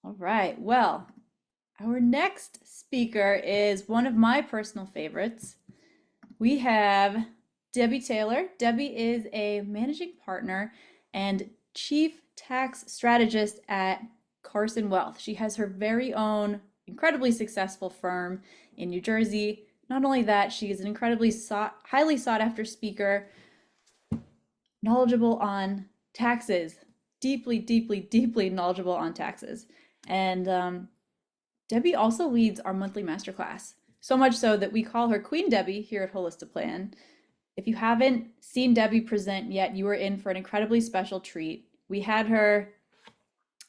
All right. Well, our next speaker is one of my personal favorites. We have Debbie Taylor. Debbie is a managing partner and chief tax strategist at Carson Wealth. She has her very own incredibly successful firm in New Jersey. Not only that, she is an highly sought after speaker, knowledgeable on taxes, deeply, deeply, deeply knowledgeable on taxes. And Debbie also leads our monthly masterclass, so much so that we call her Queen Debbie here at Holista Plan. If you haven't seen Debbie present yet, you are in for an incredibly special treat. We have her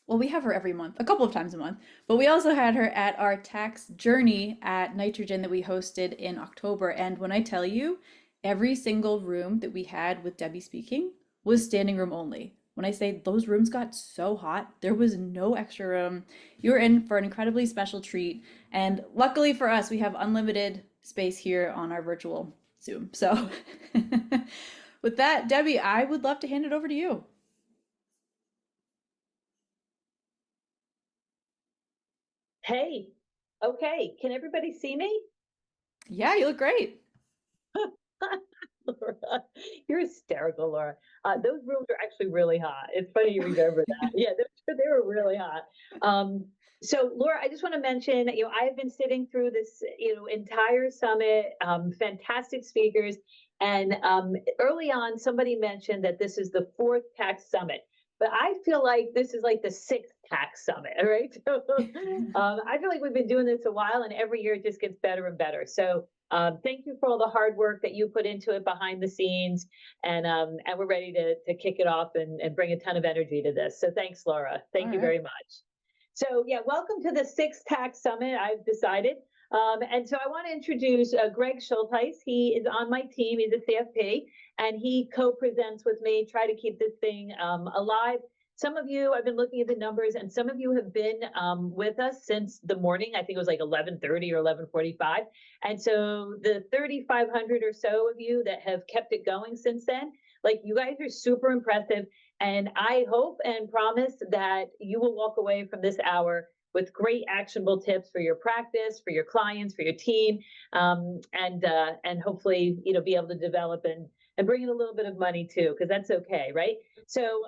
every month, a couple of times a month, but we also had her at our tax journey at Nitrogen that we hosted in October. And when I tell you, every single room that we had with Debbie speaking was standing room only. When I say those rooms got so hot, there was no extra room. You were in for an incredibly special treat. And luckily for us, we have unlimited space here on our virtual Zoom. So with that, Debbie, I would love to hand it over to you. Hey, okay, can everybody see me? Yeah, you look great. Laura, you're hysterical, Laura. Those rooms are actually really hot. It's funny you remember that. Yeah, they were really hot. So Laura, I just want to mention, I've been sitting through this, entire summit, fantastic speakers. And early on, somebody mentioned that this is the fourth tax summit. But I feel like this is like the sixth tax summit, all right? So I feel like we've been doing this a while, and every year it just gets better and better. So thank you for all the hard work that you put into it behind the scenes, and we're ready to kick it off and bring a ton of energy to this. So thanks, Laura. All Thank you right. very much. So yeah, welcome to the sixth tax summit. I've decided, and so I want to introduce Greg Schultheis. He is on my team. He's a CFP, and he co-presents with me. Try to keep this thing alive. Some of you, I've been looking at the numbers, and some of you have been with us since the morning. I think it was like 11:30 or 11:45. And so the 3,500 or so of you that have kept it going since then, like you guys are super impressive. And I hope and promise that you will walk away from this hour with great actionable tips for your practice, for your clients, for your team, and hopefully be able to develop and bring in a little bit of money too, because that's okay, right? So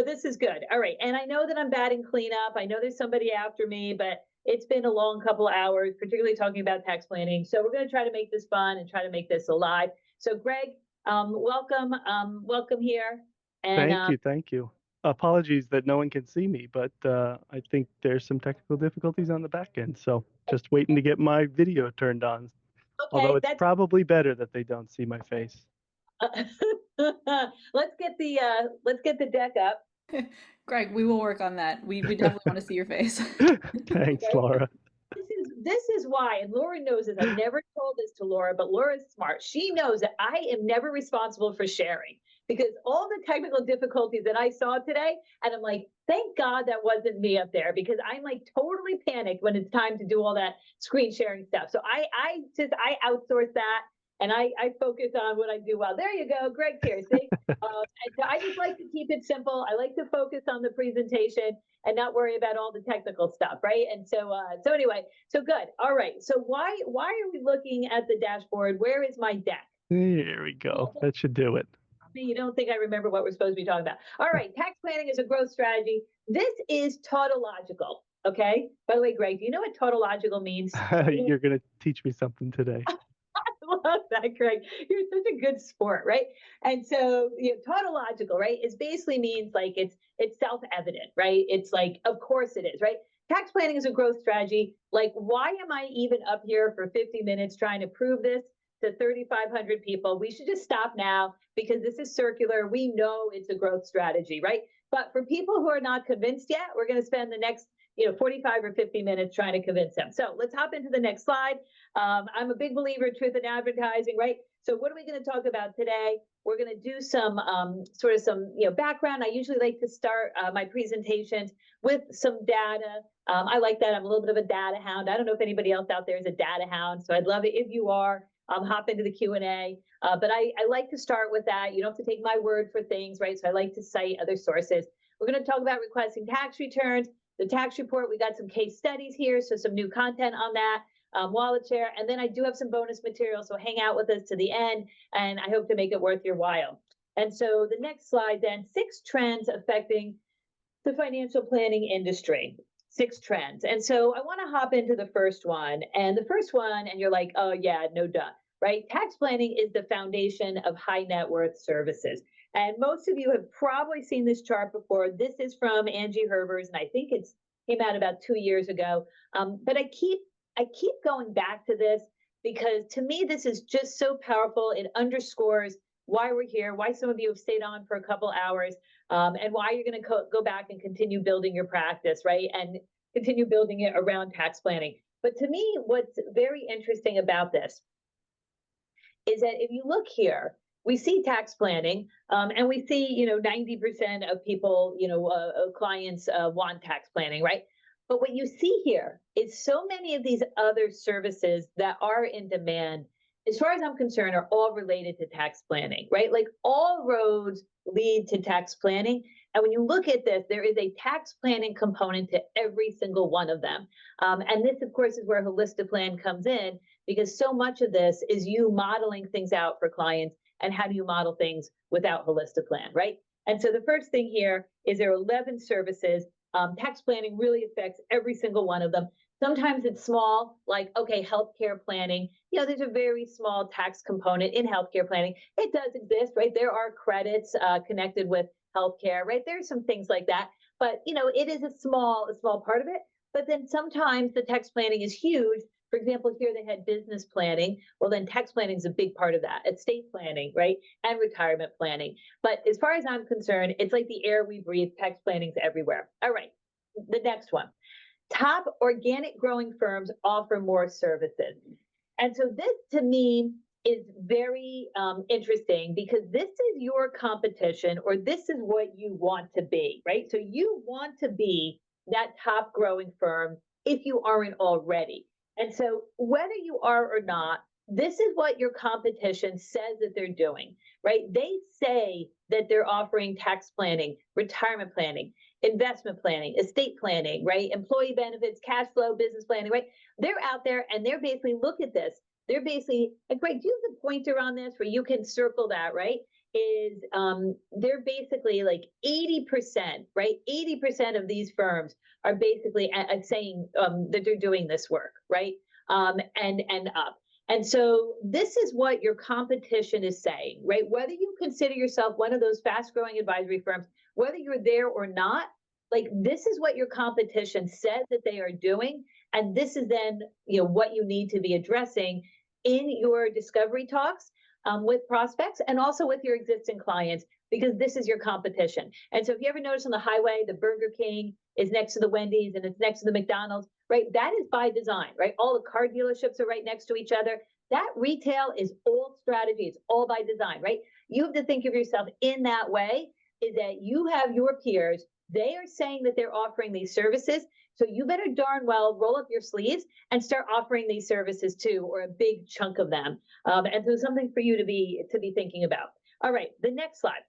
this is good. All right, and I know that I'm batting cleanup. I know there's somebody after me, but it's been a long couple of hours, particularly talking about tax planning. So we're going to try to make this fun and try to make this alive. So Greg, welcome here. And Thank you, thank you. Apologies that no one can see me, but I think there's some technical difficulties on the back end, so just waiting to get my video turned on. Although okay, it's that's probably better that they don't see my face. let's get the deck up. Greg, we will work on that. We definitely want to see your face. Thanks, Okay. Laura. This is why, and Laura knows this. I've never told this to Laura, but Laura's smart. She knows that I am never responsible for sharing because all the technical difficulties that I saw today, and I'm like, thank God that wasn't me up there because I'm like totally panicked when it's time to do all that screen sharing stuff. So I outsource that and I focus on what I do well. There you go, Greg's here. See, and so I just like to keep it simple. I like to focus on the presentation and not worry about all the technical stuff, right? And so anyway, so good. All right. So why are we looking at the dashboard? Where is my deck? There we go. That should do it. You don't think I remember what we're supposed to be talking about? All right. Tax planning is a growth strategy. This is tautological. Okay. By the way, Greg, do you know what tautological means? You're going to teach me something today. Love that, Greg. You're such a good sport, right? And so, tautological, right, is basically means like it's self-evident, right? It's like, of course it is, right? Tax planning is a growth strategy. Like, why am I even up here for 50 minutes trying to prove this to 3,500 people? We should just stop now because this is circular. We know it's a growth strategy, right? But for people who are not convinced yet, we're going to spend the next 45 or 50 minutes trying to convince them. So let's hop into the next slide. I'm a big believer in truth in advertising, right? So what are we going to talk about today? We're going to do some background. I usually like to start my presentations with some data. I like that. I'm a little bit of a data hound. I don't know if anybody else out there is a data hound, so I'd love it if you are. Hop into the Q&A. But I like to start with that. You don't have to take my word for things, right? So I like to cite other sources. We're going to talk about requesting tax returns. The tax report, we got some case studies here, so some new content on that. Wallet share, and then I do have some bonus material, so hang out with us to the end, and I hope to make it worth your while. And so the next slide then, 6 trends affecting the financial planning industry. 6 trends. And so I want to hop into the first one. And the first one, and you're like, oh yeah, no duh, right? Tax planning is the foundation of high net worth services. And most of you have probably seen this chart before. This is from Angie Herbers, and I think it's came out about 2 years ago. But I keep going back to this because to me, this is just so powerful. It underscores why we're here, why some of you have stayed on for a couple hours, and why you're going to go back and continue building your practice, right? And continue building it around tax planning. But to me, what's very interesting about this is that if you look here, we see tax planning, and we see, 90% of people, clients want tax planning, right? But what you see here is so many of these other services that are in demand, as far as I'm concerned, are all related to tax planning, right? Like all roads lead to tax planning. And when you look at this, there is a tax planning component to every single one of them. And this, of course, is where HolistaPlan comes in, because so much of this is you modeling things out for clients. And how do you model things without HolistaPlan, right? And so the first thing here is there are 11 services. Tax planning really affects every single one of them. Sometimes it's small, like, okay, healthcare planning. There's a very small tax component in healthcare planning. It does exist, right? There are credits connected with healthcare, right? There's some things like that. But, it is a small part of it. But then sometimes the tax planning is huge. For example, here they had business planning. Well, then tax planning is a big part of that. Estate planning, right? And retirement planning. But as far as I'm concerned, it's like the air we breathe. Tax planning's everywhere. All right, the next one. Top organic growing firms offer more services. And so this, to me, is very interesting because this is your competition, or this is what you want to be, right? So you want to be that top growing firm if you aren't already. And so whether you are or not, this is what your competition says that they're doing, right? They say that they're offering tax planning, retirement planning, investment planning, estate planning, right? Employee benefits, cash flow, business planning, right? They're out there and they're basically, look at this. They're basically, like, Greg, do you have a pointer on this where you can circle that, right? Is they're basically like 80%, right? 80% of these firms are basically saying that they're doing this work, right? And up. And so this is what your competition is saying, right? Whether you consider yourself one of those fast growing advisory firms, whether you're there or not, like, this is what your competition says that they are doing. And this is then, what you need to be addressing in your discovery talks with prospects and also with your existing clients, because this is your competition. And so if you ever notice on the highway, the Burger King is next to the Wendy's and it's next to the McDonald's, right? That is by design, right? All the car dealerships are right next to each other. That retail is all strategy. It's all by design, right? You have to think of yourself in that way, is that you have your peers. They are saying that they're offering these services. So you better darn well roll up your sleeves and start offering these services too, or a big chunk of them. And so something for you to be thinking about. All right, the next slide.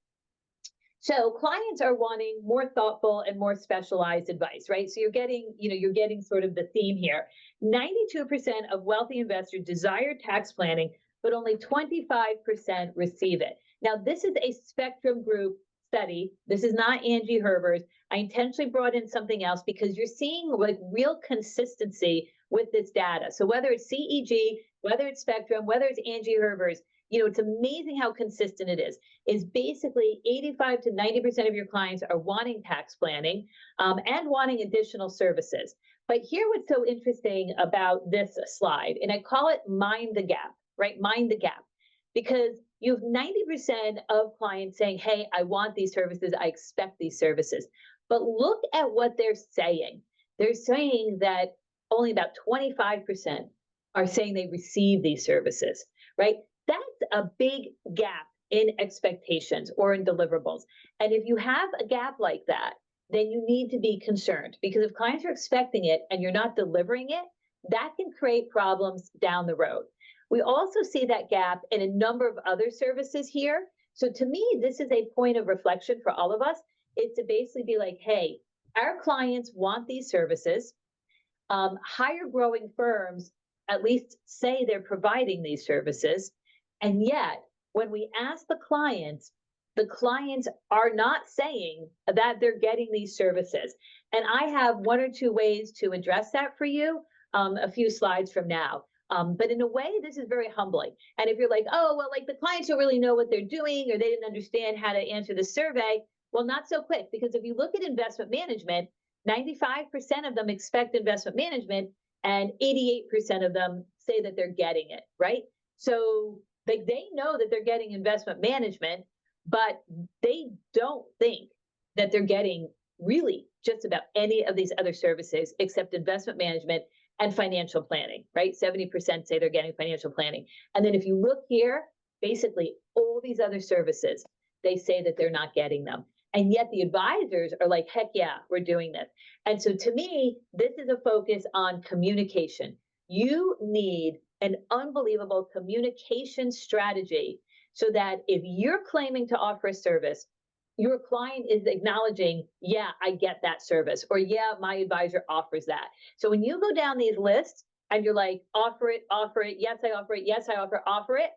So clients are wanting more thoughtful and more specialized advice, right? So you're getting sort of the theme here. 92% of wealthy investors desire tax planning, but only 25% receive it. Now, this is a spectrum group study. This is not Angie Herbers. I intentionally brought in something else because you're seeing like real consistency with this data. So whether it's CEG, whether it's Spectrum, whether it's Angie Herbers, it's amazing how consistent it is basically 85 to 90% of your clients are wanting tax planning and wanting additional services. But here, what's so interesting about this slide, and I call it mind the gap, right? Mind the gap, because you have 90% of clients saying, hey, I want these services, I expect these services. But look at what they're saying. They're saying that only about 25% are saying they receive these services, right? That's a big gap in expectations or in deliverables. And if you have a gap like that, then you need to be concerned, because if clients are expecting it and you're not delivering it, that can create problems down the road. We also see that gap in a number of other services here. So to me, this is a point of reflection for all of us, is to basically be like, hey, Our clients want these services. Higher growing firms at least say they're providing these services. And yet, when we ask the clients are not saying that they're getting these services. And I have one or two ways to address that for you a few slides from now. But in a way, this is very humbling. And if you're like, oh, well, like the clients don't really know what they're doing or they didn't understand how to answer the survey, well, not so quick. Because if you look at investment management, 95% of them expect investment management and 88% of them say that they're getting it, right? So they know that they're getting investment management, but they don't think that they're getting really just about any of these other services except investment management and financial planning, right? 70% say they're getting financial planning. And then if you look here, basically all these other services, they say that they're not getting them. And yet the advisors are like, heck yeah, we're doing this. And so to me, this is a focus on communication. You need an unbelievable communication strategy so that if you're claiming to offer a service, your client is acknowledging, yeah, I get that service, or yeah, my advisor offers that. So when you go down these lists and you're like, offer it, yes, I offer it, yes, I offer it,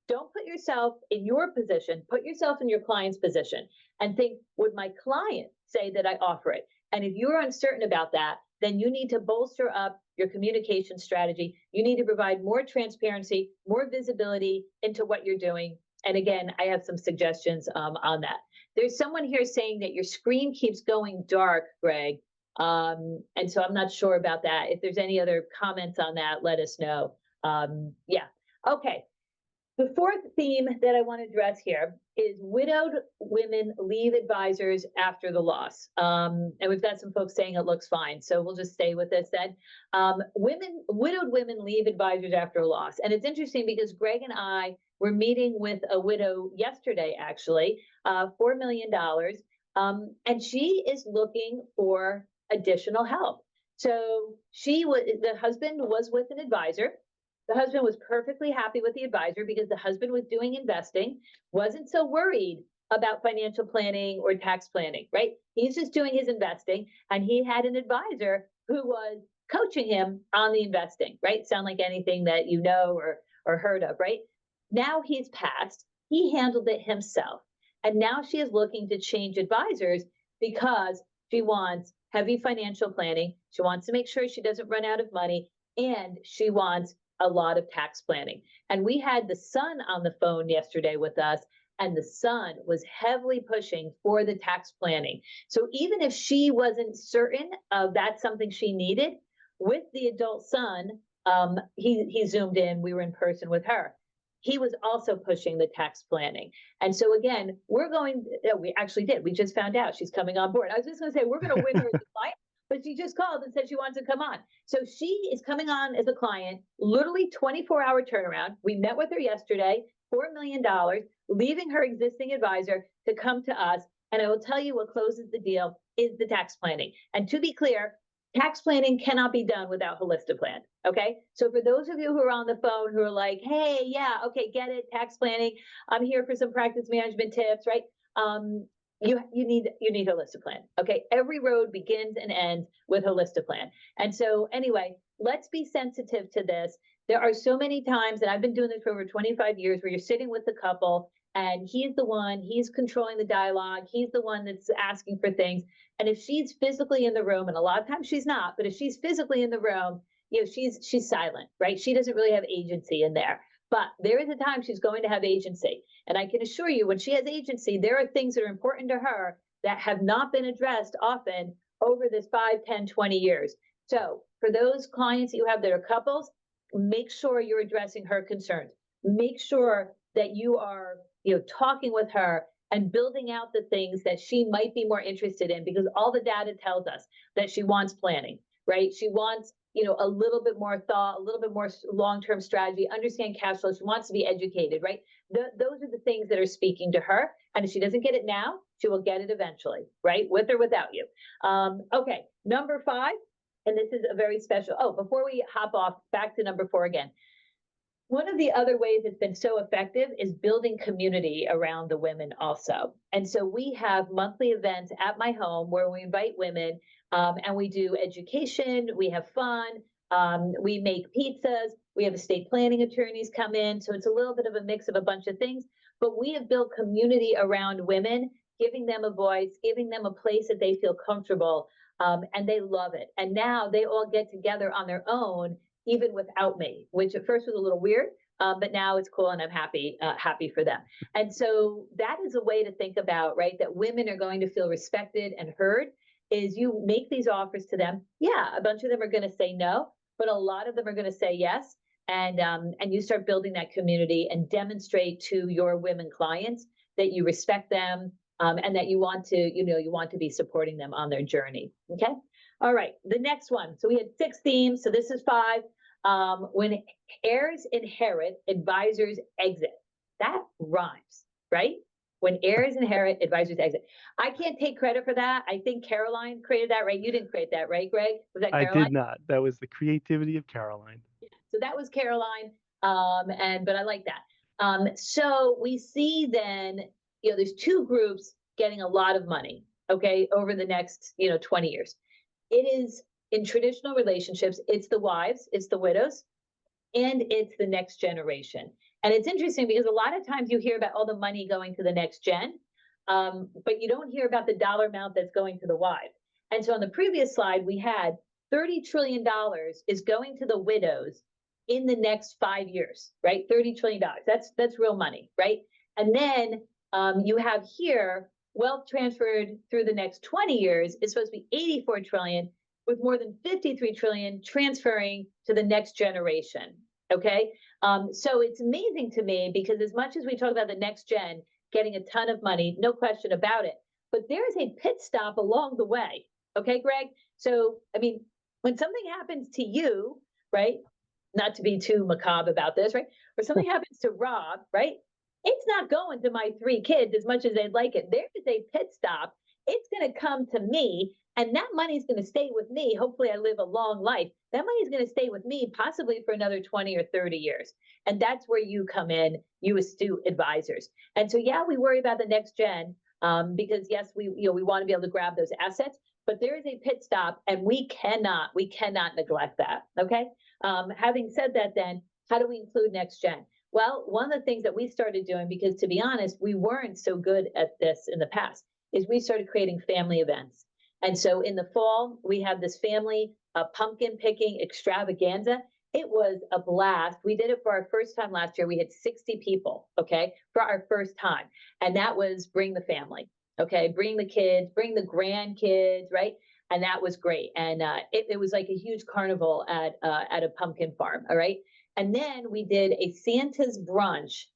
don't put yourself in your position, put yourself in your client's position and think, would my client say that I offer it? And if you're uncertain about that, then you need to bolster up your communication strategy. You need to provide more transparency, more visibility into what you're doing. And again, I have some suggestions on that. There's someone here saying that your screen keeps going dark, Greg. And so I'm not sure about that. If there's any other comments on that, let us know. Yeah, okay. The fourth theme that I want to address here is widowed women leave advisors after the loss. And we've got some folks saying it looks fine, so we'll just stay with this then. Widowed women leave advisors after a loss. And it's interesting because Greg and I were meeting with a widow yesterday, actually, $4 million. And she is looking for additional help. So the husband was with an advisor. The husband was perfectly happy with the advisor because the husband was doing investing, wasn't so worried about financial planning or tax planning, right? He's just doing his investing, and he had an advisor who was coaching him on the investing, right? Sound like anything that you know or heard of, right? Now he's passed. He handled it himself. And now she is looking to change advisors because she wants heavy financial planning. She wants to make sure she doesn't run out of money, and she wants a lot of tax planning. And we had the son on the phone yesterday with us, and the son was heavily pushing for the tax planning. So even if she wasn't certain of that's something she needed, with the adult son, he zoomed in, we were in person with her. He was also pushing the tax planning. And so again, we actually did. We just found out she's coming on board. I was just going to say, we're going to win her as a client, but she just called and said she wants to come on. So she is coming on as a client, literally 24-hour turnaround. We met with her yesterday, $4 million, leaving her existing advisor to come to us. And I will tell you what closes the deal is the tax planning. And to be clear, tax planning cannot be done without Holistiplan, okay? So for those of you who are on the phone who are like, hey, yeah, okay, get it, tax planning, I'm here for some practice management tips, right? You need Holistiplan, okay? Every road begins and ends with Holistiplan. And so anyway, let's be sensitive to this. There are so many times, and I've been doing this for over 25 years, where you're sitting with the couple and he's controlling the dialogue. He's the one that's asking for things. And if she's physically in the room, and a lot of times she's not, but if she's physically in the room, she's silent, right? She doesn't really have agency in there. But there is a time she's going to have agency. And I can assure you, when she has agency, there are things that are important to her that have not been addressed often over this 5, 10, 20 years. So for those clients that you have that are couples, make sure you're addressing her concerns. Make sure that you are talking with her and building out the things that she might be more interested in, because all the data tells us that she wants planning, right? She wants, a little bit more thought, a little bit more long-term strategy, understand cash flow. She wants to be educated, right? Those are the things that are speaking to her. And if she doesn't get it now, she will get it eventually, right? With or without you. Okay, number 5, and this is a very special, before we hop off, back to number 4 again. One of the other ways it's been so effective is building community around the women also. And so we have monthly events at my home where we invite women, and we do education, we have fun, we make pizzas, we have estate planning attorneys come in. So it's a little bit of a mix of a bunch of things, but we have built community around women, giving them a voice, giving them a place that they feel comfortable, and they love it. And now they all get together on their own even without me, which at first was a little weird, but now it's cool and I'm happy for them. And so that is a way to think about, right, that women are going to feel respected and heard. Is you make these offers to them. Yeah, a bunch of them are going to say no, but a lot of them are going to say yes. And you start building that community and demonstrate to your women clients that you respect them, and that you want to be supporting them on their journey. Okay. All right, the next one. So we had 6 themes. So this is 5. When heirs inherit, advisors exit. That rhymes, right? When heirs inherit, advisors exit. I can't take credit for that. I think Caroline created that, right? You didn't create that, right, Greg? Was that I Caroline? did not. That was the creativity of Caroline. So that was Caroline, but I like that. So we see then, there's 2 groups getting a lot of money, okay, over the next, 20 years. It is in traditional relationships, it's the wives, it's the widows, and it's the next generation. And it's interesting because a lot of times you hear about all the money going to the next gen, but you don't hear about the dollar amount that's going to the wife. And so on the previous slide, we had $30 trillion is going to the widows in the next 5 years, right? $30 trillion. That's real money, right? And then you have here wealth transferred through the next 20 years is supposed to be 84 trillion, with more than 53 trillion transferring to the next generation. Okay. So it's amazing to me because as much as we talk about the next gen getting a ton of money, no question about it, but there is a pit stop along the way. Okay, Greg? So, I mean, when something happens to you, right? Not to be too macabre about this, right? Or something happens to Rob, right? It's not going to my 3 kids as much as they'd like it. There is a pit stop. It's going to come to me, and that money is going to stay with me. Hopefully, I live a long life. That money is going to stay with me possibly for another 20 or 30 years. And that's where you come in, you astute advisors. And so, yeah, we worry about the next gen because, yes, we want to be able to grab those assets, but there is a pit stop, and we cannot neglect that. Okay. Having said that, then, how do we include next gen? Well, one of the things that we started doing, because to be honest, we weren't so good at this in the past, is we started creating family events. And so in the fall, we have this family pumpkin picking extravaganza. It was a blast. We did it for our first time last year. We had 60 people, okay, for our first time. And that was bring the family, okay, bring the kids, bring the grandkids, right? And that was great. And it was like a huge carnival at a pumpkin farm, all right? And then we did a Santa's brunch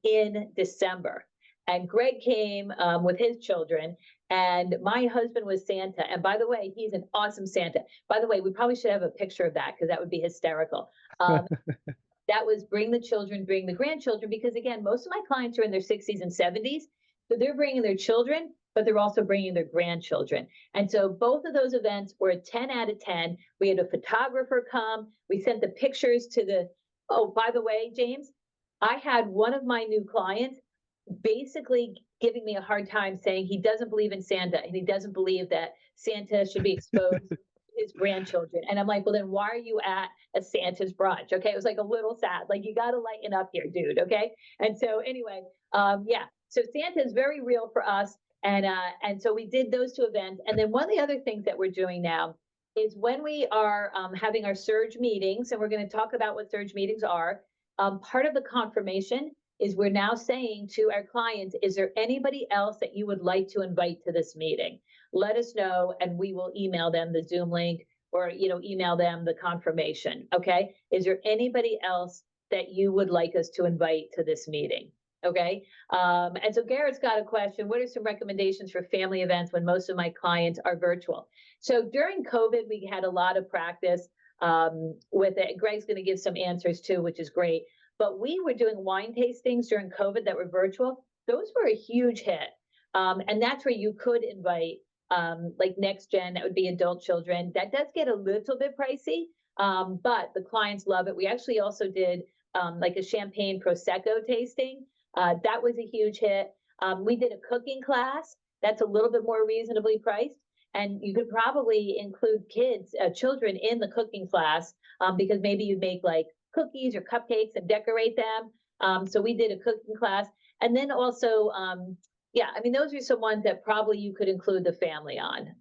in December. And Greg came with his children, and my husband was Santa. And by the way, he's an awesome Santa. By the way, we probably should have a picture of that because that would be hysterical. That was bring the children, bring the grandchildren, because again, most of my clients are in their 60s and 70s. So they're bringing their children, but they're also bringing their grandchildren. And so both of those events were a 10 out of 10. We had a photographer come. We sent the pictures to the, oh, by the way, James, I had one of my new clients basically giving me a hard time saying he doesn't believe in Santa and he doesn't believe that Santa should be exposed to his grandchildren. And I'm like, well, then why are you at a Santa's brunch? Okay. It was like a little sad. Like, you got to lighten up here, dude. Okay. And so anyway, yeah. So Santa is very real for us. And so we did those 2 events. And then one of the other things that we're doing now is when we are having our surge meetings, and we're going to talk about what surge meetings are, part of the confirmation is we're now saying to our clients, is there anybody else that you would like to invite to this meeting? Let us know, and we will email them the Zoom link or, email them the confirmation. Okay. Is there anybody else that you would like us to invite to this meeting? Okay. And so Garrett's got a question. What are some recommendations for family events when most of my clients are virtual? So during COVID, we had a lot of practice with it. Greg's going to give some answers too, which is great. But we were doing wine tastings during COVID that were virtual. Those were a huge hit. And that's where you could invite like next gen, that would be adult children. That does get a little bit pricey, but the clients love it. We actually also did like a champagne prosecco tasting. That was a huge hit. We did a cooking class. That's a little bit more reasonably priced. And you could probably include children in the cooking class, because maybe you make like cookies or cupcakes and decorate them. So we did a cooking class. And then also, yeah, I mean, those are some ones that probably you could include the family on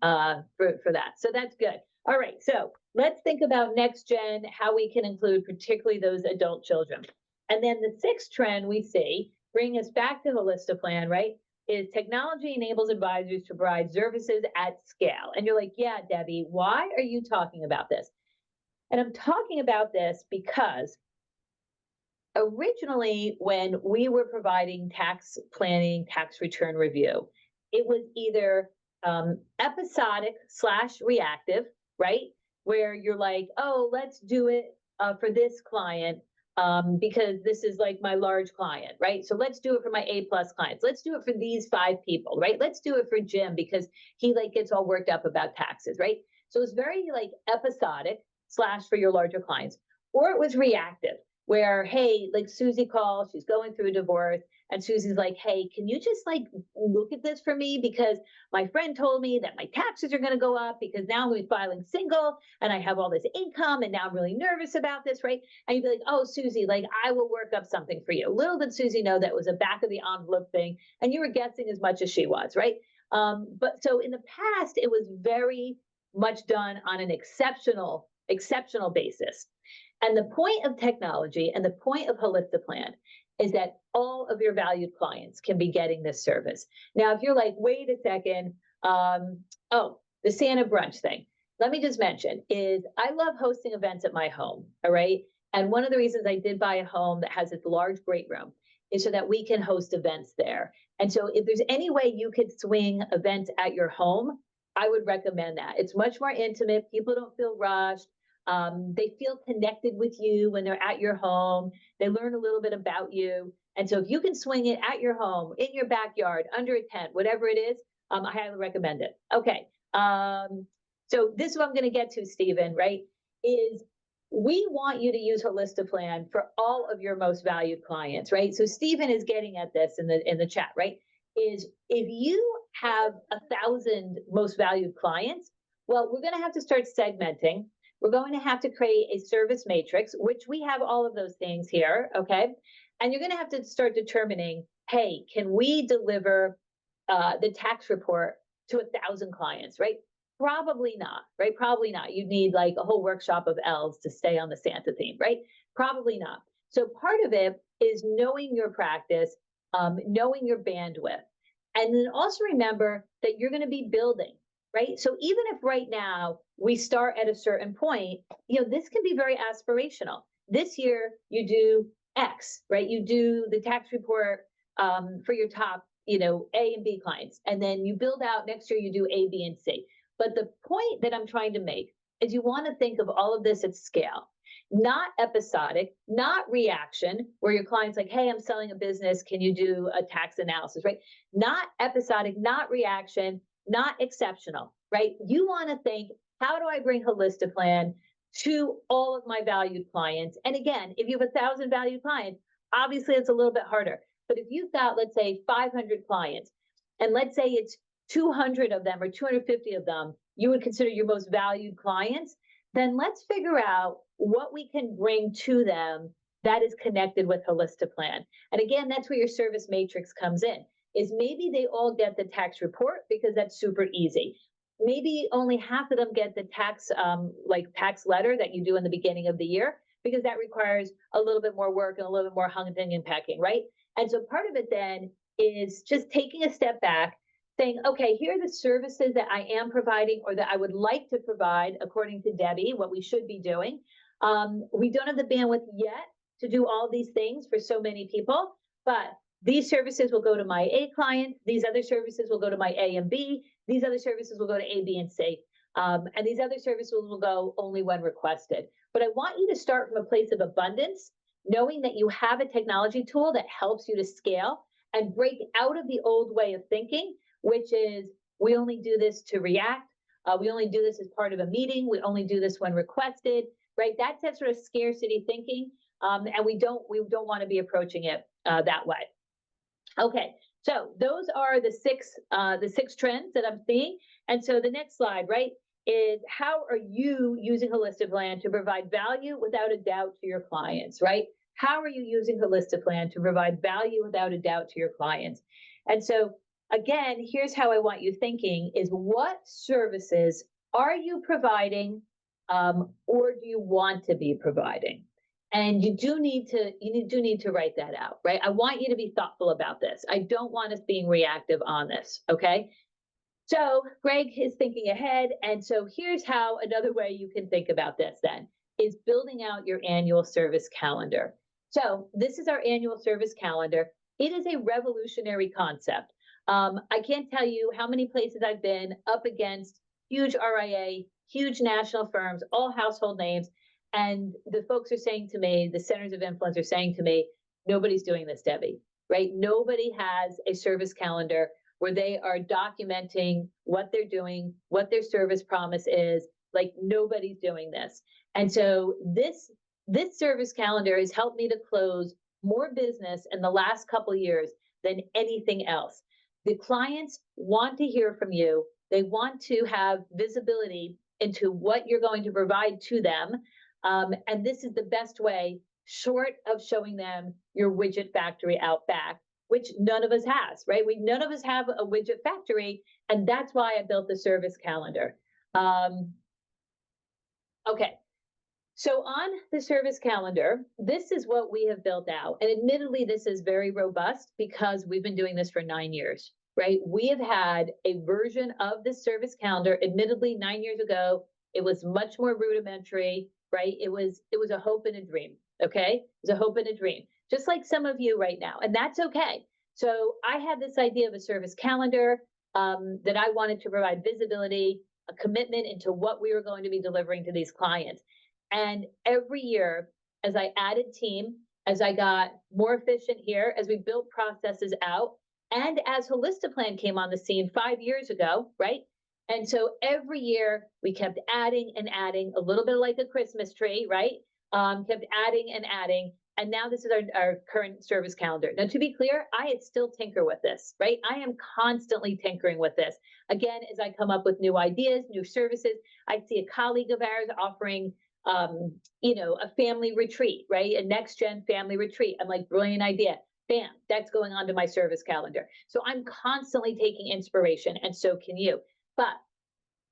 for that. So that's good. All right, so let's think about next gen, how we can include particularly those adult children. And then the sixth trend we see, bring us back to Holistiplan, right, is technology enables advisors to provide services at scale. And you're like, yeah, Debbie, why are you talking about this? And I'm talking about this because originally, when we were providing tax planning, tax return review, it was either episodic / reactive, right? Where you're like, oh, let's do it for this client because this is like my large client, right? So let's do it for my A+ clients. Let's do it for these 5 people, right? Let's do it for Jim because he like gets all worked up about taxes, right? So it's very like episodic / for your larger clients, or it was reactive where, hey, like Susie calls, she's going through a divorce, and Susie's like, hey, can you just like look at this for me? Because my friend told me that my taxes are going to go up because now I'm filing single and I have all this income and now I'm really nervous about this, right? And you'd be like, oh, Susie, like I will work up something for you. Little did Susie know that was a back of the envelope thing and you were guessing as much as she was, right? But so in the past, it was very much done on an exceptional basis. And the point of technology and the point of Holistiplan is that all of your valued clients can be getting this service. Now, if you're like, wait a second, oh, the Santa brunch thing. Let me just mention is I love hosting events at my home, all right? And one of the reasons I did buy a home that has its large great room is so that we can host events there. And so if there's any way you could swing events at your home, I would recommend that. It's much more intimate. People don't feel rushed. They feel connected with you when they're at your home. They learn a little bit about you. And so if you can swing it at your home, in your backyard, under a tent, whatever it is, I highly recommend it. Okay. So this is what I'm going to get to, Stephen, right, is we want you to use Holistiplan for all of your most valued clients, right? So Stephen is getting at this in the chat, right? Is if you have 1,000 most valued clients, well, we're going to have to start segmenting. We're going to have to create a service matrix, which we have all of those things here, okay? And you're going to have to start determining, hey, can we deliver the tax report to 1,000 clients, right? Probably not, right? Probably not. You'd need like a whole workshop of elves to stay on the Santa theme, right? Probably not. So part of it is knowing your practice, knowing your bandwidth. And then also remember that you're going to be building, right? So even if right now we start at a certain point, this can be very aspirational. This year you do X, right? You do the tax report for your top, A and B clients. And then you build out next year, you do A, B, and C. But the point that I'm trying to make is you want to think of all of this at scale, not episodic, not reaction, where your client's like, hey, I'm selling a business. Can you do a tax analysis, right? Not episodic, not reaction, not exceptional, right? You want to think, how do I bring Holistiplan to all of my valued clients? And again, if you have 1,000 valued clients, obviously it's a little bit harder. But if you've got, let's say, 500 clients, and let's say it's 200 of them or 250 of them, you would consider your most valued clients, then let's figure out what we can bring to them that is connected with Holistiplan. And again, that's where your service matrix comes in, is maybe they all get the tax report because that's super easy. Maybe only half of them get the tax letter that you do in the beginning of the year, because that requires a little bit more work and a little bit more hunting and pecking, right? And so part of it then is just taking a step back, saying, okay, here are the services that I am providing or that I would like to provide according to Debbie, what we should be doing. We don't have the bandwidth yet to do all these things for so many people, but these services will go to my A client. These other services will go to my A and B. These other services will go to A, B, and C. And these other services will go only when requested. But I want you to start from a place of abundance, knowing that you have a technology tool that helps you to scale and break out of the old way of thinking, which is we only do this to react. We only do this as part of a meeting. We only do this when requested, right? That's that sort of scarcity thinking. and we don't want to be approaching it that way. Okay, so those are the six trends that I'm seeing. And so the next slide, right, is how are you using Holistic Plan to provide value without a doubt to your clients, right? How are you using Holistic Plan to provide value without a doubt to your clients? And so again, here's how I want you thinking is what services are you providing or do you want to be providing? And you do need to write that out, right? I want you to be thoughtful about this. I don't want us being reactive on this, okay? So Greg is thinking ahead. And so here's how another way you can think about this then is building out your annual service calendar. So this is our annual service calendar. It is a revolutionary concept. I can't tell you how many places I've been up against huge RIA, huge national firms, all household names. And the folks are saying to me, the centers of influence are saying to me, nobody's doing this, Debbie, right? Nobody has a service calendar where they are documenting what they're doing, what their service promise is. Like nobody's doing this. And so this service calendar has helped me to close more business in the last couple of years than anything else. The clients want to hear from you. They want to have visibility into what you're going to provide to them. And this is the best way, short of showing them your widget factory out back, which none of us has, right? None of us have a widget factory, and that's why I built the service calendar. Okay, so on the service calendar, this is what we have built out. And admittedly, this is very robust because we've been doing this for 9 years, right? We have had a version of this service calendar, admittedly 9 years ago. It was much more rudimentary, right? It was a hope and a dream, okay? It was a hope and a dream, just like some of you right now, and that's okay. So I had this idea of a service calendar that I wanted to provide visibility, a commitment into what we were going to be delivering to these clients. And every year, as I added team, as I got more efficient here, as we built processes out, and as Holistic Plan came on the scene 5 years ago, right? And so every year we kept adding and adding, a little bit like a Christmas tree, right? Kept adding and adding. And now this is our current service calendar. Now, to be clear, I still tinker with this, right? I am constantly tinkering with this. Again, as I come up with new ideas, new services, I see a colleague of ours offering, a family retreat, right? A next gen family retreat. I'm like, brilliant idea. Bam, that's going onto my service calendar. So I'm constantly taking inspiration, and so can you. But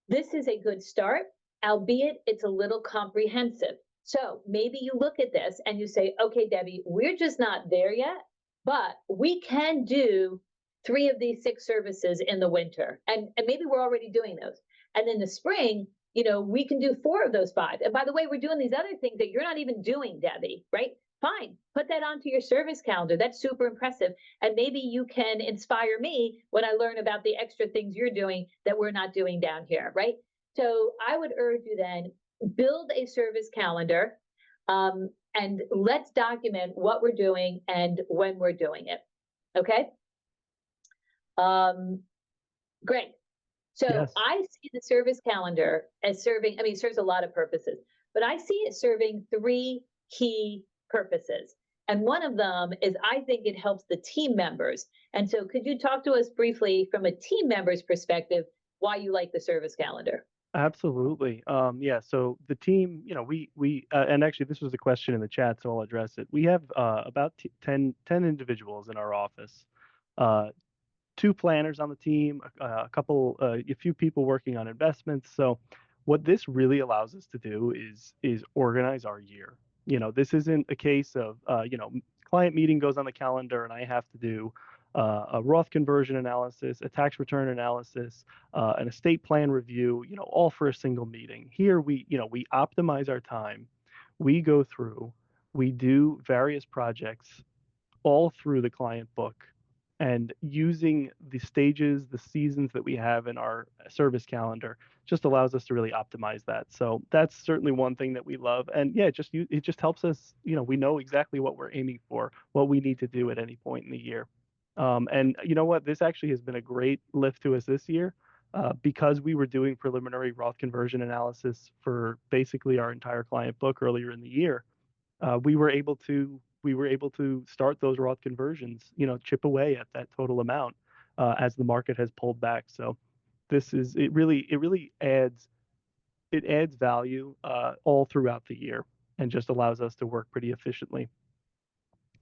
this is a good start, albeit it's a little comprehensive. So maybe you look at this and you say, okay, Debbie, we're just not there yet, but we can do 3 of these 6 services in the winter. And maybe we're already doing those. And in the spring, we can do 4 of those 5. And by the way, we're doing these other things that you're not even doing, Debbie, right? Fine, put that onto your service calendar. That's super impressive. And maybe you can inspire me when I learn about the extra things you're doing that we're not doing down here, right? So I would urge you then, build a service calendar and let's document what we're doing and when we're doing it, okay? Great. So yes. I see the service calendar as serving, it serves a lot of purposes, but I see it serving 3 key purposes. And one of them is I think it helps the team members. And so could you talk to us briefly from a team member's perspective, why you like the service calendar? Absolutely. Yeah. So the team, we and actually this was a question in the chat, so I'll address it. We have about 10 individuals in our office, 2 planners on the team, a few people working on investments. So what this really allows us to do is organize our year. This isn't a case of, client meeting goes on the calendar and I have to do a Roth conversion analysis, a tax return analysis, an estate plan review, all for a single meeting. Here we optimize our time. We go through, we do various projects all through the client book, and using the stages, the seasons that we have in our service calendar just allows us to really optimize that. So that's certainly one thing that we love. And yeah, it just helps us, we know exactly what we're aiming for, what we need to do at any point in the year. And you know what? This actually has been a great lift to us this year because we were doing preliminary Roth conversion analysis for basically our entire client book earlier in the year. we were able to start those Roth conversions, chip away at that total amount as the market has pulled back. So it really adds value all throughout the year and just allows us to work pretty efficiently.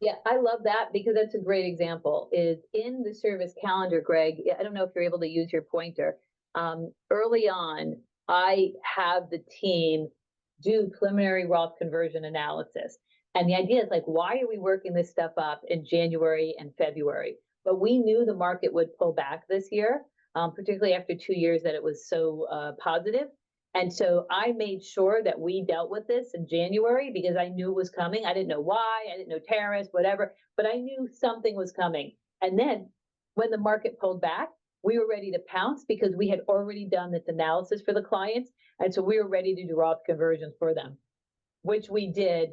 Yeah, I love that because that's a great example. Is in the service calendar, Greg. I don't know if you're able to use your pointer. Early on, I have the team do preliminary Roth conversion analysis. And the idea is like, why are we working this stuff up in January and February? But we knew the market would pull back this year, particularly after 2 years that it was so positive. And so I made sure that we dealt with this in January because I knew it was coming. I didn't know why, I didn't know tariffs, whatever, but I knew something was coming. And then when the market pulled back, we were ready to pounce because we had already done this analysis for the clients. And so we were ready to do Roth conversions for them, which we did,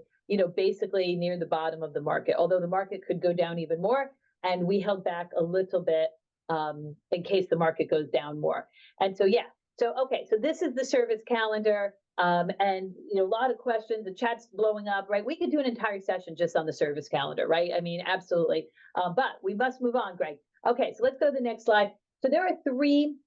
basically near the bottom of the market, although the market could go down even more. And we held back a little bit in case the market goes down more. And so, yeah. So, okay, so this is the service calendar, and a lot of questions, the chat's blowing up, right? We could do an entire session just on the service calendar, right? I mean, absolutely, but we must move on, Greg. Okay, so let's go to the next slide. So there are three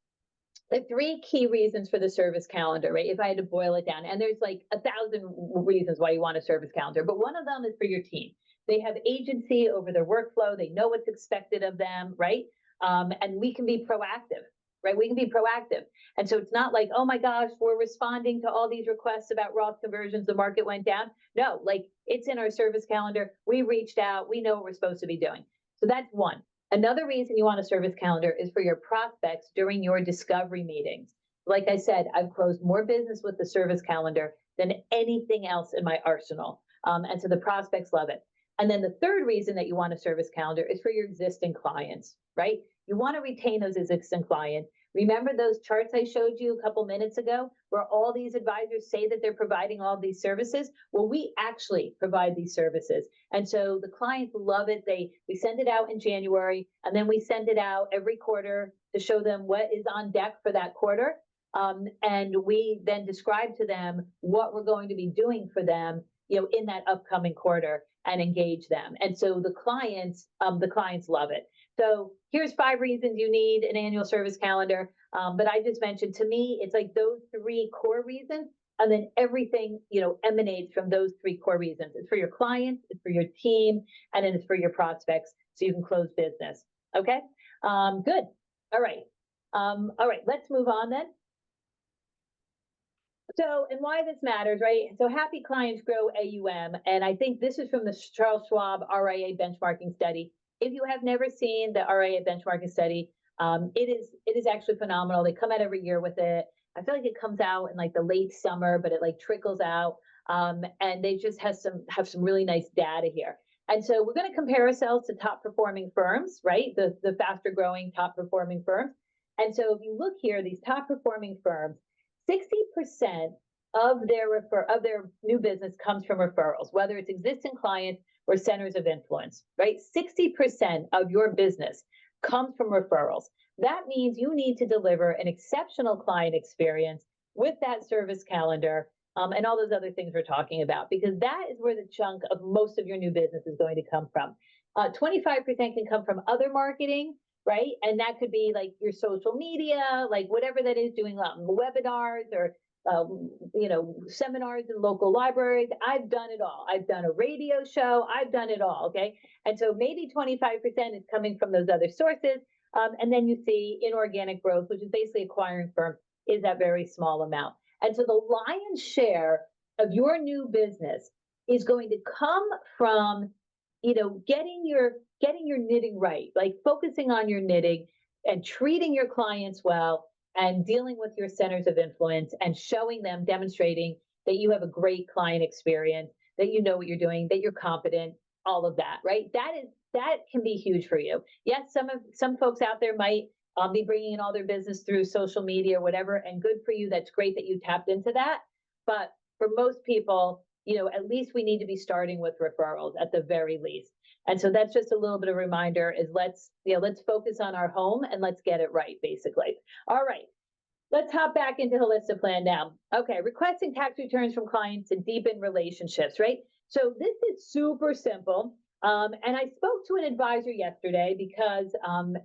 key reasons for the service calendar, right? If I had to boil it down, and there's like 1,000 reasons why you want a service calendar, but one of them is for your team. They have agency over their workflow. They know what's expected of them, right? And we can be proactive. Right? We can be proactive. And so it's not like, oh my gosh, we're responding to all these requests about Roth conversions, the market went down. No, like it's in our service calendar. We reached out, we know what we're supposed to be doing. So that's one. Another reason you want a service calendar is for your prospects during your discovery meetings. Like I said, I've closed more business with the service calendar than anything else in my arsenal. And so the prospects love it. And then the third reason that you want a service calendar is for your existing clients, right? You want to retain those existing clients. Remember those charts I showed you a couple minutes ago where all these advisors say that they're providing all these services? Well, we actually provide these services. And so the clients love it. We send it out in January, and then we send it out every quarter to show them what is on deck for that quarter. And we then describe to them what we're going to be doing for them, in that upcoming quarter and engage them. And so the clients love it. So here's 5 reasons you need an annual service calendar. But I just mentioned, to me, it's like those 3 core reasons, and then everything, emanates from those 3 core reasons. It's for your clients, it's for your team, and then it's for your prospects, so you can close business. Okay, good. All right, let's move on then. So, and why this matters, right? So happy clients grow AUM. And I think this is from the Charles Schwab RIA benchmarking study. If you have never seen the RIA benchmarking study, it is actually phenomenal. They come out every year with it. I feel like it comes out in like the late summer, but it like trickles out. And they just have some really nice data here. And so we're going to compare ourselves to top performing firms, right? The faster growing top performing firms. And so if you look here, these top performing firms, 60% of their new business comes from referrals, whether it's existing clients or centers of influence, right? 60% of your business comes from referrals. That means you need to deliver an exceptional client experience with that service calendar, and all those other things we're talking about, because that is where the chunk of most of your new business is going to come from. 25% can come from other marketing, right? And that could be like your social media, like whatever that is, doing webinars or seminars in local libraries. I've done it all. I've done a radio show. I've done it all. Okay. And so maybe 25% is coming from those other sources. And then you see inorganic growth, which is basically acquiring firms, is that very small amount. And so the lion's share of your new business is going to come from, getting your knitting right, like focusing on your knitting and treating your clients well and dealing with your centers of influence and showing them, demonstrating that you have a great client experience, that you know what you're doing, that you're competent, all of that, right? That can be huge for you. Yes, some folks out there might be bringing in all their business through social media or whatever, and good for you. That's great that you tapped into that. But for most people, at least we need to be starting with referrals at the very least. And so that's just a little bit of a reminder is let's focus on our home and let's get it right, basically. All right, let's hop back into Holistic Plan now. Okay, requesting tax returns from clients to deepen relationships, right? So this is super simple. And I spoke to an advisor yesterday because,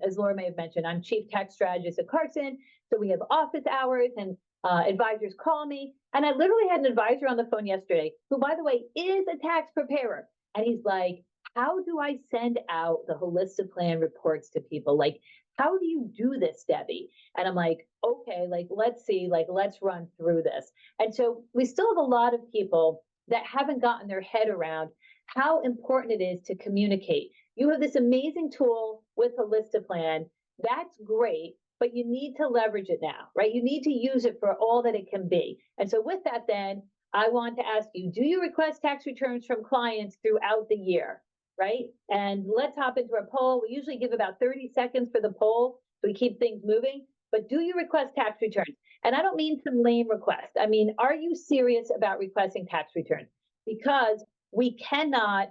as Laura may have mentioned, I'm chief tax strategist at Carson. So we have office hours and advisors call me. And I literally had an advisor on the phone yesterday who, by the way, is a tax preparer. And he's like, how do I send out the holistic plan reports to people? Like, how do you do this, Debbie? And I'm like, okay, like, let's see, like, let's run through this. And so we still have a lot of people that haven't gotten their head around how important it is to communicate. You have this amazing tool with Holistic Plan. That's great, but you need to leverage it now, right? You need to use it for all that it can be. And so with that, then I want to ask you, do you request tax returns from clients throughout the year, right? And let's hop into our poll. We usually give about 30 seconds for the poll, so we keep things moving. But do you request tax returns? And I don't mean some lame request. I mean, are you serious about requesting tax returns? Because we cannot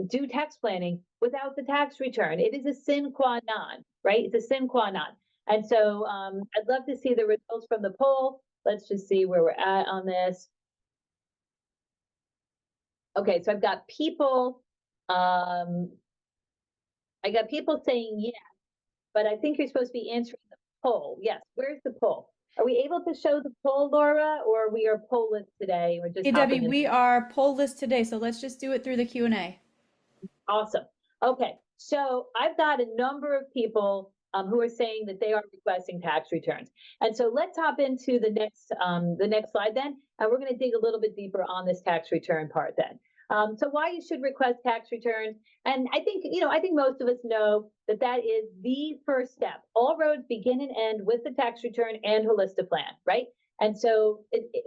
do tax planning without the tax return. It is a sine qua non, right? It's a sine qua non. And so I'd love to see the results from the poll. Let's just see where we're at on this. Okay, so I've got people, saying yes, but I think you're supposed to be answering the poll. Yes, where's the poll? Are we able to show the poll, Laura, or we are pollless today? We're just Hey, Debbie, we are poll list today, so let's just do it through the Q&A. Awesome. Okay, so I've got a number of people who are saying that they are requesting tax returns. And so let's hop into the next slide then, and we're going to dig a little bit deeper on this tax return part then. So why you should request tax returns. And I think, I think most of us know that that is the first step. All roads begin and end with the tax return and Holistic Plan, right? And so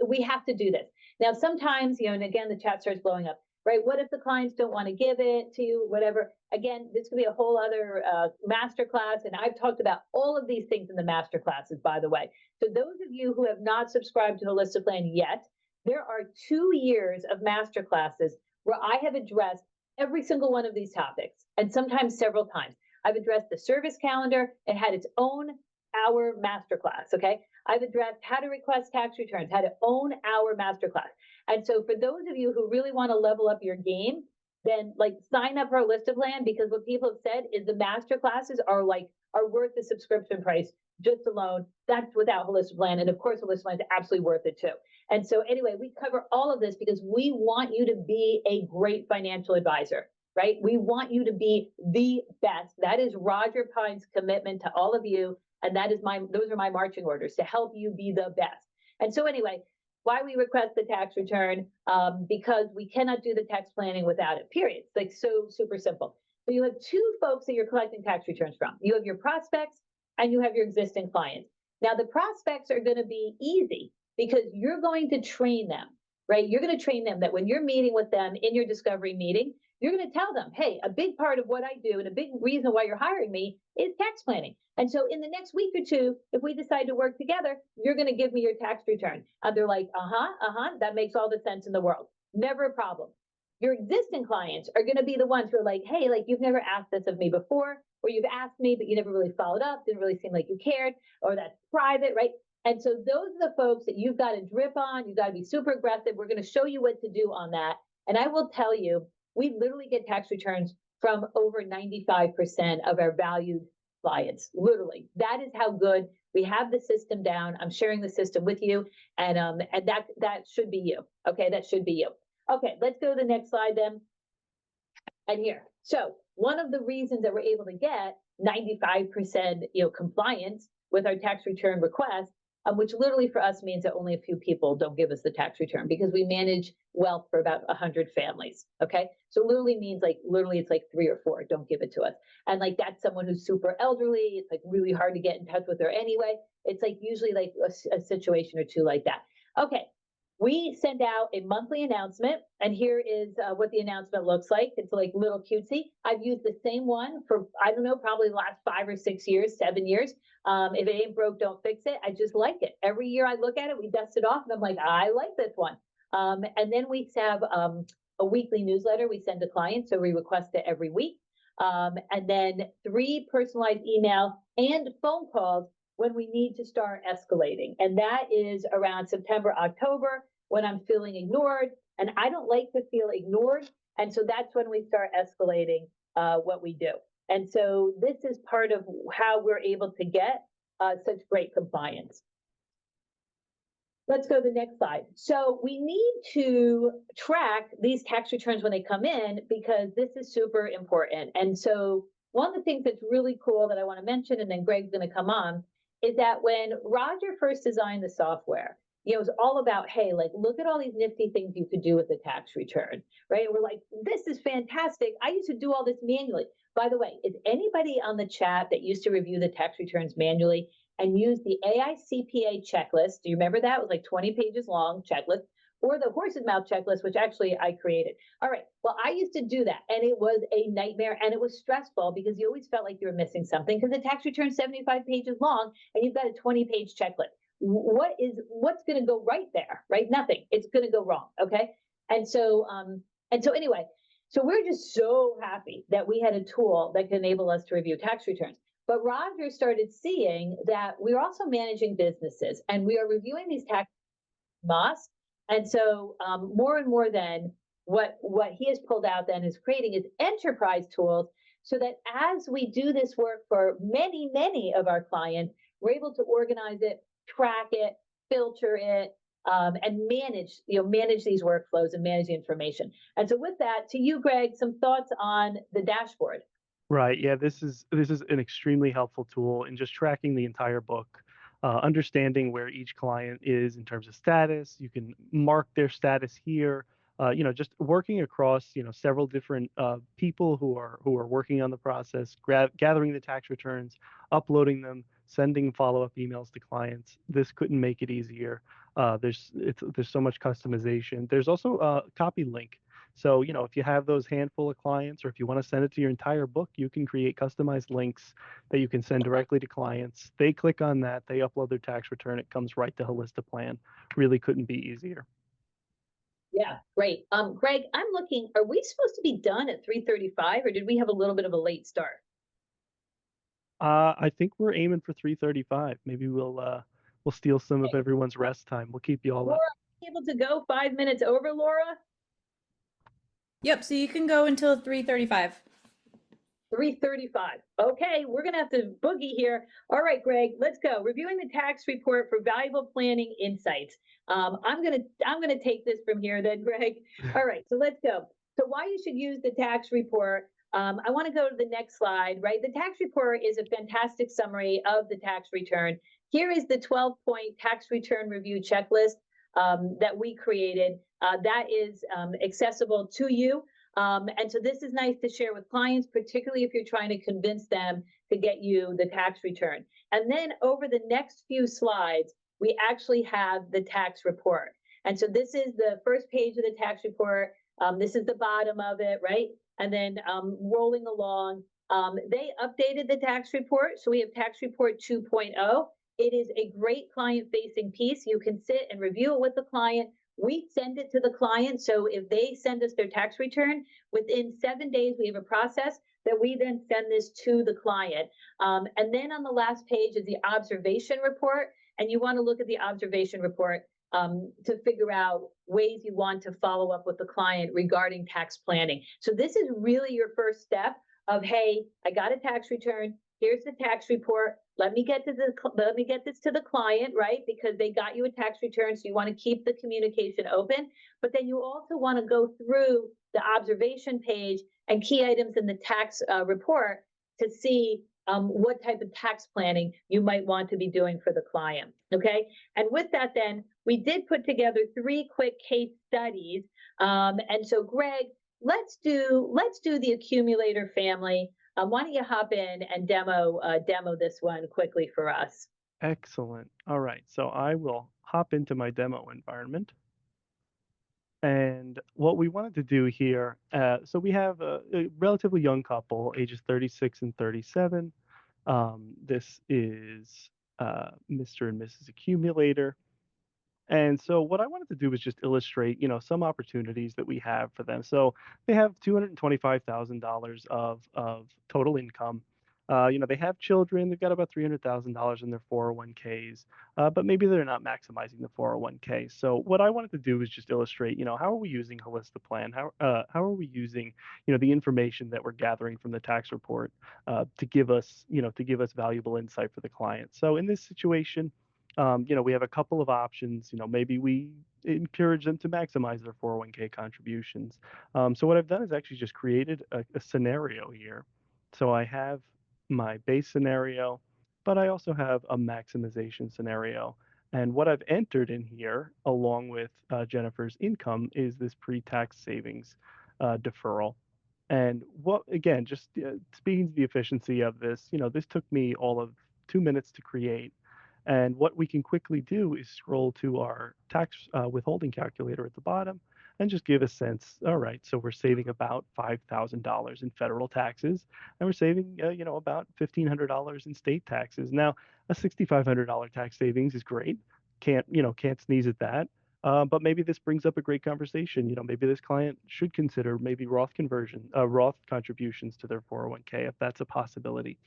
we have to do this. Now, sometimes, and again, the chat starts blowing up, right? What if the clients don't want to give it to you, whatever? Again, this could be a whole other masterclass. And I've talked about all of these things in the masterclasses, by the way. So those of you who have not subscribed to Holistic Plan yet, there are 2 years of masterclasses where I have addressed every single one of these topics, and sometimes several times. I've addressed the service calendar. It had its own hour masterclass, okay? I've addressed how to request tax returns, had its own hour masterclass. And so for those of you who really want to level up your game, then like sign up for a Holistic Plan, because what people have said is the masterclasses are worth the subscription price just alone. That's without Holistic Plan. And of course, Holistic Plan is absolutely worth it too. And so anyway, we cover all of this because we want you to be a great financial advisor, right? We want you to be the best. That is Roger Pine's commitment to all of you. And that is those are my marching orders to help you be the best. And so anyway, why we request the tax return, because we cannot do the tax planning without it, period. It's like so super simple. So you have 2 folks that you're collecting tax returns from. You have your prospects and you have your existing clients. Now the prospects are going to be easy because you're going to train them, right? You're going to train them that when you're meeting with them in your discovery meeting, you're going to tell them, hey, a big part of what I do and a big reason why you're hiring me is tax planning. And so in the next week or 2, if we decide to work together, you're going to give me your tax return. And they're like, that makes all the sense in the world. Never a problem. Your existing clients are going to be the ones who are like, hey, like you've never asked this of me before, or you've asked me, but you never really followed up, didn't really seem like you cared, or that's private, right? And so those are the folks that you've got to drip on. You've got to be super aggressive. We're going to show you what to do on that. And I will tell you, we literally get tax returns from over 95% of our valued clients. Literally, that is how good we have the system down. I'm sharing the system with you, and that should be you. Okay, that should be you. Okay, let's go to the next slide then. And here, so one of the reasons that we're able to get 95% compliance with our tax return request, which literally for us means that only a few people don't give us the tax return because we manage wealth for about 100 families. Okay, so literally means it's like 3 or 4 don't give it to us, and like that's someone who's super elderly. It's like really hard to get in touch with her anyway. It's like usually like a situation or 2 like that. Okay. We send out a monthly announcement, and here is what the announcement looks like. It's like little cutesy. I've used the same one for, I don't know, probably the last 5 or 6 years, 7 years. If it ain't broke, don't fix it. I just like it. Every year I look at it, we dust it off, and I'm like, I like this one. And then we have a weekly newsletter we send to clients, so we request it every week. And then 3 personalized email and phone calls when we need to start escalating. And that is around September, October. when I'm feeling ignored, and I don't like to feel ignored. And so that's when we start escalating what we do. And so this is part of how we're able to get such great compliance. Let's go to the next slide. So we need to track these tax returns when they come in because this is super important. And so one of the things that's really cool that I want to mention, and then Greg's going to come on, is that when Roger first designed the software, it was all about, hey, like, look at all these nifty things you could do with the tax return, right? And we're like, this is fantastic. I used to do all this manually. By the way, is anybody on the chat that used to review the tax returns manually and use the AICPA checklist? Do you remember that? It was like 20 pages long checklist, or the horse's mouth checklist, which actually I created. All right, well, I used to do that, and it was a nightmare, and it was stressful because you always felt like you were missing something because the tax return is 75 pages long, and you've got a 20-page checklist. What's going to go right there, right? Nothing. It's going to go wrong, okay? And so anyway, so we're just so happy that we had a tool that can enable us to review tax returns. But Roger started seeing that we're also managing businesses and we are reviewing these tax must. And so more and more then what he has pulled out then is creating is enterprise tools so that as we do this work for many, many of our clients, we're able to organize it, track it, filter it, and manage these workflows and manage the information. And so with that, to you, Greg, some thoughts on the dashboard. Right. Yeah, this is an extremely helpful tool in just tracking the entire book, understanding where each client is in terms of status. You can mark their status here. Just working across several different people who are working on the process, gathering the tax returns, uploading them, sending follow-up emails to clients. This couldn't make it easier. There's so much customization. There's also a copy link. So, if you have those handful of clients, or if you want to send it to your entire book, you can create customized links that you can send directly to clients. They click on that, they upload their tax return, it comes right to Halistaplan. Really couldn't be easier. Yeah, great. Greg, I'm looking, are we supposed to be done at 3:35 or did we have a little bit of a late start? I think we're aiming for 3:35. Maybe we'll steal some of everyone's rest time. We'll keep you all Laura, up. able to go 5 minutes over, Laura? Yep, so you can go until 3:35. 3:35. Okay, we're gonna have to boogie here. All right, Greg, let's go. Reviewing the tax report for valuable planning insights. I'm gonna take this from here then, Greg. All right, so let's go. So why you should use the tax report. I want to go to the next slide, right? The tax report is a fantastic summary of the tax return. Here is the 12-point tax return review checklist that we created. That is accessible to you. And so this is nice to share with clients, particularly if you're trying to convince them to get you the tax return. And then over the next few slides, we actually have the tax report. And so this is the first page of the tax report. This is the bottom of it, right? And then rolling along, they updated the tax report. So we have tax report 2.0. It is a great client-facing piece. You can sit and review it with the client. We send it to the client. So if they send us their tax return, within 7 days, we have a process that we then send this to the client. And then on the last page is the observation report. And you want to look at the observation report to figure out ways you want to follow up with the client regarding tax planning. So this is really your first step of, hey, I got a tax return. Here's the tax report. Let me get this to the client, right? Because they got you a tax return, so you want to keep the communication open. But then you also want to go through the observation page and key items in the tax report to see what type of tax planning you might want to be doing for the client, okay? And with that then, we did put together 3 quick case studies. And so Greg, let's do the accumulator family. Why don't you hop in and demo this one quickly for us? Excellent. All right, so I will hop into my demo environment. And what we wanted to do here, so we have a relatively young couple, ages 36 and 37. This is Mr. and Mrs. Accumulator. And so what I wanted to do was just illustrate, some opportunities that we have for them. So they have $225,000 of total income. They have children, they've got about $300,000 in their 401ks, but maybe they're not maximizing the 401k. So what I wanted to do is just illustrate, how are we using Plan? How are we using, the information that we're gathering from the tax report to give us valuable insight for the client. So in this situation, we have a couple of options. Maybe we encourage them to maximize their 401k contributions. So what I've done is actually just created a scenario here. So I have my base scenario, but I also have a maximization scenario. And what I've entered in here, along with Jennifer's income, is this pre-tax savings deferral. And again, just speaking to the efficiency of this, this took me all of 2 minutes to create. And what we can quickly do is scroll to our tax withholding calculator at the bottom and just give a sense. All right, so we're saving about $5,000 in federal taxes, and we're saving, about $1,500 in state taxes. Now, a $6,500 tax savings is great. Can't sneeze at that. But maybe this brings up a great conversation. Maybe this client should consider maybe Roth contributions to their 401k if that's a possibility,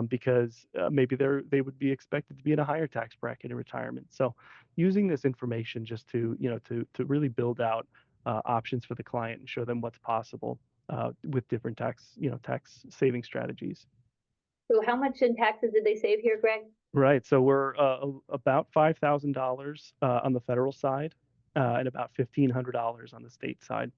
because maybe they would be expected to be in a higher tax bracket in retirement. So, using this information just to really build out options for the client and show them what's possible with different tax saving strategies. So how much in taxes did they save here, Greg? Right. So we're about $5,000 on the federal side, and about $1,500 on the state side.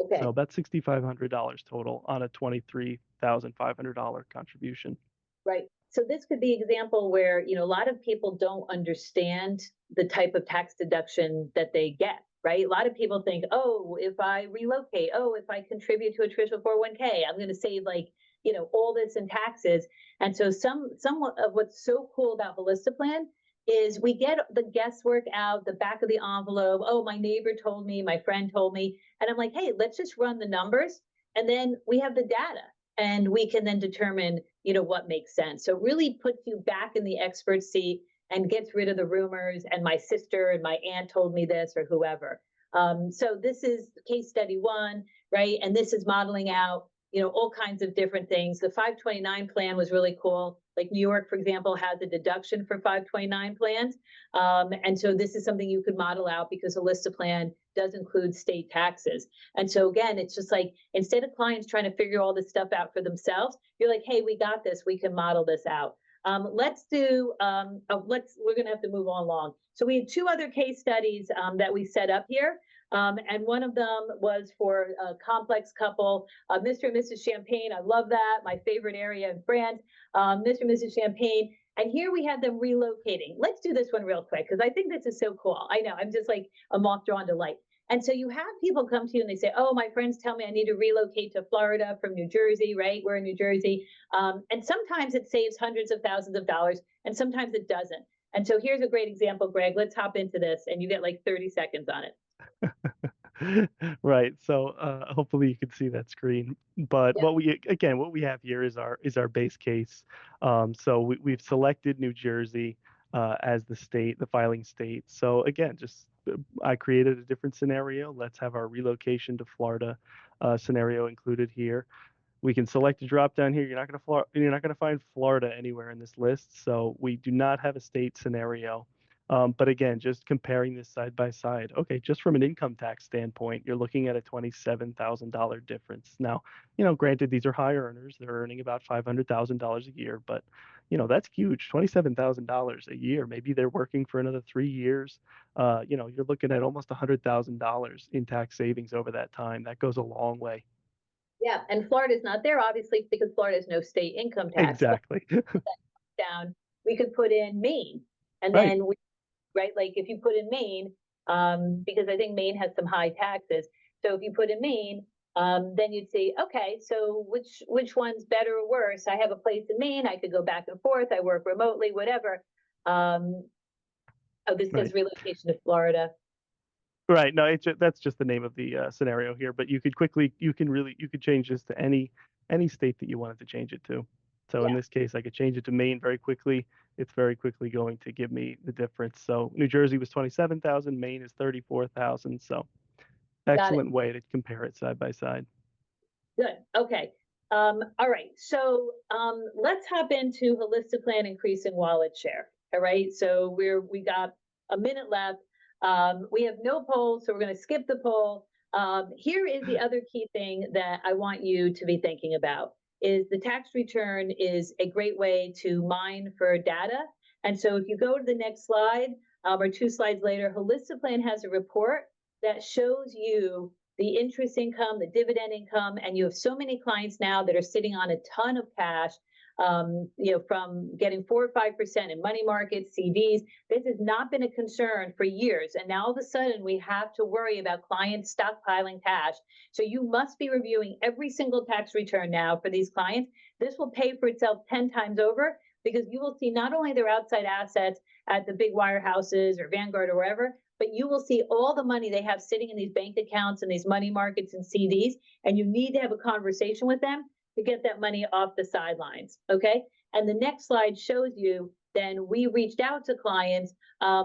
So Okay. about $6,500 total on a $23,500 contribution. Right. So this could be example where, a lot of people don't understand the type of tax deduction that they get, right? A lot of people think, oh, if I relocate, oh, if I contribute to a traditional 401k, I'm going to save all this in taxes. And so somewhat of what's so cool about Plan is we get the guesswork out the back of the envelope. Oh, my neighbor told me, my friend told me. And I'm like, hey, let's just run the numbers. And then we have the data and we can then determine what makes sense. So it really puts you back in the expert seat and gets rid of the rumors and my sister and my aunt told me this or whoever. So this is case study one, right? And this is modeling out all kinds of different things. The 529 plan was really cool. Like New York, for example, has a deduction for 529 plans. And so this is something you could model out because a Plan does include state taxes. And so again, it's just like, instead of clients trying to figure all this stuff out for themselves, you're like, hey, we got this, we can model this out. We're gonna have to move on along. So we had two other case studies that we set up here. And one of them was for a complex couple, Mr. and Mrs. Champagne. I love that, my favorite area and brand, Mr. and Mrs. Champagne. And here we had them relocating. Let's do this one real quick because I think this is so cool. I know, I'm just like a moth drawn to light. And so you have people come to you and they say, oh, my friends tell me I need to relocate to Florida from New Jersey, right? We're in New Jersey. And sometimes it saves hundreds of thousands of dollars and sometimes it doesn't. And so here's a great example, Greg. Let's hop into this and you get like 30 seconds on it. Right. So hopefully you can see that screen. But Yep. what we have here is our base case. So we've selected New Jersey as the filing state. So again, I created a different scenario. Let's have our relocation to Florida scenario included here. We can select a drop down here. You're not gonna find Florida anywhere in this list. So we do not have a state scenario. But again, just comparing this side by side. Okay, just from an income tax standpoint, you're looking at a $27,000 difference. Now, granted, these are high earners. They're earning about $500,000 a year, but that's huge. $27,000 a year. Maybe they're working for another 3 years. You're looking at almost $100,000 in tax savings over that time. That goes a long way. Yeah, and Florida's not there, obviously, because Florida has no state income tax. Exactly. Down, we could put in Maine, and Right. then right, like if you put in Maine, because I think Maine has some high taxes. So if you put in Maine, then you'd see, okay, so which one's better or worse? I have a place in Maine. I could go back and forth. I work remotely, whatever. Oh, this says Right. relocation to Florida. Right. No, that's just the name of the scenario here. But you could change this to any state that you wanted to change it to. So in Yeah, this case, I could change it to Maine very quickly. It's very quickly going to give me the difference. So New Jersey was 27,000, Maine is 34,000. So got it. excellent way to compare it side by side. Good. Okay. All right, so let's hop into holistic plan increasing wallet share. All right, so we got a minute left. We have no poll, so we're going to skip the poll. Here is the other key thing that I want you to be thinking about is the tax return is a great way to mine for data. And so if you go to the next slide, or 2 slides later, Holistic Plan has a report that shows you the interest income, the dividend income, and you have so many clients now that are sitting on a ton of cash, from getting 4 or 5% in money markets, CDs. This has not been a concern for years, and now all of a sudden we have to worry about clients stockpiling cash. So you must be reviewing every single tax return now for these clients. This will pay for itself 10 times over because you will see not only their outside assets at the big wirehouses or Vanguard or wherever, but you will see all the money they have sitting in these bank accounts and these money markets and CDs, and you need to have a conversation with them to get that money off the sidelines, okay? And the next slide shows you then we reached out to clients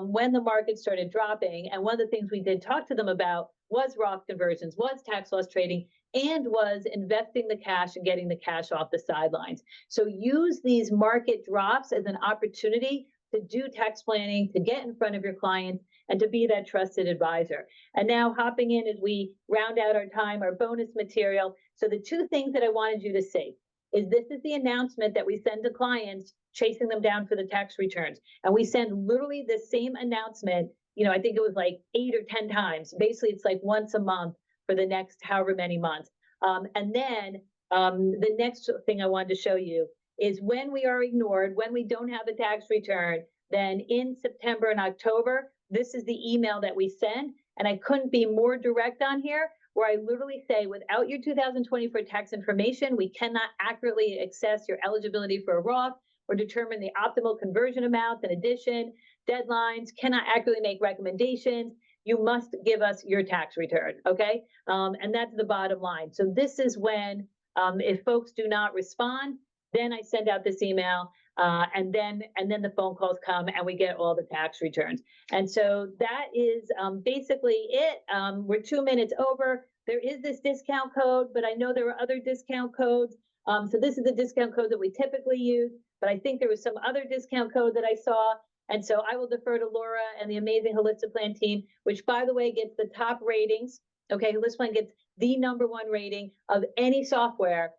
when the market started dropping, and one of the things we did talk to them about was Roth conversions, was tax loss trading, and was investing the cash and getting the cash off the sidelines. So use these market drops as an opportunity to do tax planning, to get in front of your clients, and to be that trusted advisor. And now hopping in as we round out our time, our bonus material. So the 2 things that I wanted you to see is this is the announcement that we send to clients, chasing them down for the tax returns. And we send literally the same announcement, I think it was like 8 or 10 times. Basically, it's like once a month for the next however many months. And then the next thing I wanted to show you is when we are ignored, when we don't have a tax return, then in September and October, this is the email that we send. And I couldn't be more direct on here, where I literally say, without your 2024 tax information, we cannot accurately assess your eligibility for a Roth or determine the optimal conversion amount. In addition, deadlines, cannot accurately make recommendations. You must give us your tax return, okay? And that's the bottom line. So this is when, if folks do not respond, then I send out this email, and then the phone calls come and we get all the tax returns. And so that is basically it. We're 2 minutes over. There is this discount code, but I know there are other discount codes. So this is the discount code that we typically use, but I think there was some other discount code that I saw. And so I will defer to Laura and the amazing Holistic Plan team, which, by the way, gets the top ratings. Okay, Holistic Plan gets the #1 rating of any software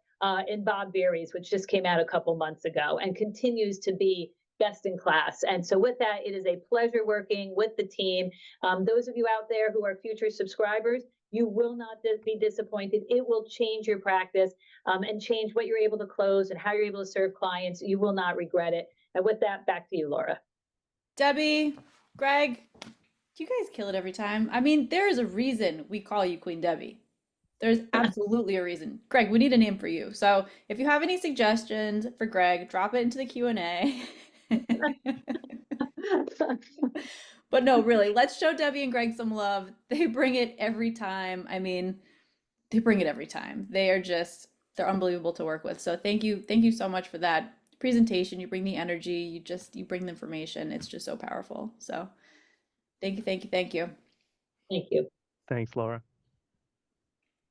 in Bob Berry's, which just came out a couple months ago and continues to be best in class. And so with that, it is a pleasure working with the team. Those of you out there who are future subscribers, you will not be disappointed. It will change your practice and change what you're able to close and how you're able to serve clients. You will not regret it. And with that, back to you, Laura. Debbie, Greg, you guys kill it every time. I mean, there is a reason we call you Queen Debbie. There's absolutely a reason. Greg, we need a name for you. So if you have any suggestions for Greg, drop it into the Q&A. But no, really, let's show Debbie and Greg some love. They bring it every time. I mean, they bring it every time. They're unbelievable to work with. So thank you so much for that presentation. You bring the energy, you bring the information. It's just so powerful. So thank you. Thank you. Thanks, Laura.